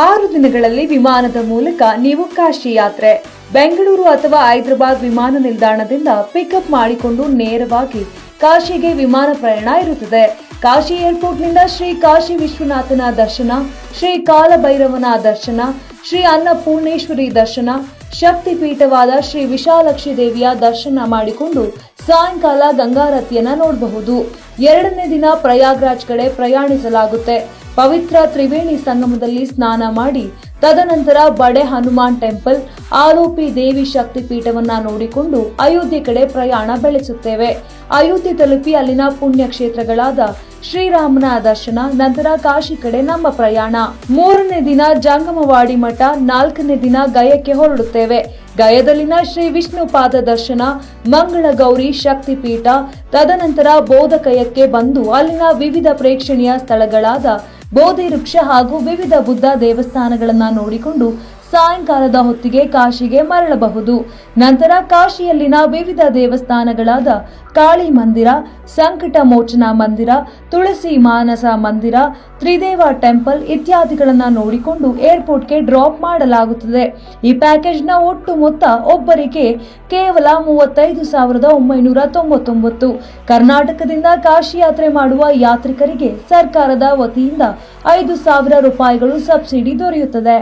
6 ದಿನಗಳಲ್ಲಿ ವಿಮಾನದ ಮೂಲಕ ನೀವು ಕಾಶಿ ಯಾತ್ರೆ. ಬೆಂಗಳೂರು ಅಥವಾ ಹೈದರಾಬಾದ್ ವಿಮಾನ ನಿಲ್ದಾಣದಿಂದ ಪಿಕಪ್ ಮಾಡಿಕೊಂಡು ನೇರವಾಗಿ ಕಾಶಿಗೆ ವಿಮಾನ ಪ್ರಯಾಣ ಇರುತ್ತದೆ. ಕಾಶಿ ಏರ್ಪೋರ್ಟ್ನಿಂದ ಶ್ರೀ ಕಾಶಿ ವಿಶ್ವನಾಥನ ದರ್ಶನ, ಶ್ರೀ ಕಾಲಭೈರವನ ದರ್ಶನ, ಶ್ರೀ ಅನ್ನಪೂರ್ಣೇಶ್ವರಿ ದರ್ಶನ, ಶಕ್ತಿ ಪೀಠವಾದ ಶ್ರೀ ವಿಶಾಲಾಕ್ಷಿ ದೇವಿಯ ದರ್ಶನ ಮಾಡಿಕೊಂಡು ಸಾಯಂಕಾಲ ಗಂಗಾರತಿಯನ್ನ ನೋಡಬಹುದು. 2ನೇ ದಿನ ಪ್ರಯಾಗ್ರಾಜ್ ಕಡೆ ಪ್ರಯಾಣಿಸಲಾಗುತ್ತೆ. ಪವಿತ್ರ ತ್ರಿವೇಣಿ ಸಂಗಮದಲ್ಲಿ ಸ್ನಾನ ಮಾಡಿ ತದನಂತರ ಬಡೆ ಹನುಮಾನ್ ಟೆಂಪಲ್, ಆಲೋಪಿ ದೇವಿ ಶಕ್ತಿ ಪೀಠವನ್ನ ನೋಡಿಕೊಂಡು ಅಯೋಧ್ಯೆ ಕಡೆ ಪ್ರಯಾಣ ಬೆಳೆಸುತ್ತೇವೆ. ಅಯೋಧ್ಯೆ ತಲುಪಿ ಅಲ್ಲಿನ ಪುಣ್ಯ ಕ್ಷೇತ್ರಗಳಾದ ಶ್ರೀರಾಮನ ದರ್ಶನ, ನಂತರ ಕಾಶಿ ಕಡೆ ನಮ್ಮ ಪ್ರಯಾಣ. 3ನೇ ದಿನ ಜಂಗಮವಾಡಿ ಮಠ, 4ನೇ ದಿನ ಗಯಕ್ಕೆ ಹೊರಡುತ್ತೇವೆ. ಗಯದಲ್ಲಿನ ಶ್ರೀ ವಿಷ್ಣುಪಾದ ದರ್ಶನ, ಮಂಗಳ ಗೌರಿ ಶಕ್ತಿ ಪೀಠ, ತದನಂತರ ಬೋಧಕಯಕ್ಕೆ ಬಂದು ಅಲ್ಲಿನ ವಿವಿಧ ಪ್ರೇಕ್ಷಣೀಯ ಸ್ಥಳಗಳಾದ ಬೋಧಿ ವೃಕ್ಷ ಹಾಗೂ ವಿವಿಧ ಬುದ್ಧ ದೇವಸ್ಥಾನಗಳನ್ನ ನೋಡಿಕೊಂಡು ಸಾಯಂಕಾಲದ ಹೊತ್ತಿಗೆ ಕಾಶಿಗೆ ಮರಳಬಹುದು. ನಂತರ ಕಾಶಿಯಲ್ಲಿನ ವಿವಿಧ ದೇವಸ್ಥಾನಗಳಾದ ಕಾಳಿ ಮಂದಿರ, ಸಂಕಟ ಮೋಚನ ಮಂದಿರ, ತುಳಸಿ ಮಾನಸ ಮಂದಿರ, ತ್ರಿದೇವ ಟೆಂಪಲ್ ಇತ್ಯಾದಿಗಳನ್ನ ನೋಡಿಕೊಂಡು ಏರ್ಪೋರ್ಟ್ಗೆ ಡ್ರಾಪ್ ಮಾಡಲಾಗುತ್ತದೆ. ಈ ಪ್ಯಾಕೇಜ್ನ ಒಟ್ಟು ಮೊತ್ತ ಒಬ್ಬರಿಗೆ ಕೇವಲ 35,999. ಕರ್ನಾಟಕದಿಂದ ಕಾಶಿ ಯಾತ್ರೆ ಮಾಡುವ ಯಾತ್ರಿಕರಿಗೆ ಸರ್ಕಾರದ ವತಿಯಿಂದ 5,000 ರೂಪಾಯಿಗಳು ಸಬ್ಸಿಡಿ ದೊರೆಯುತ್ತದೆ.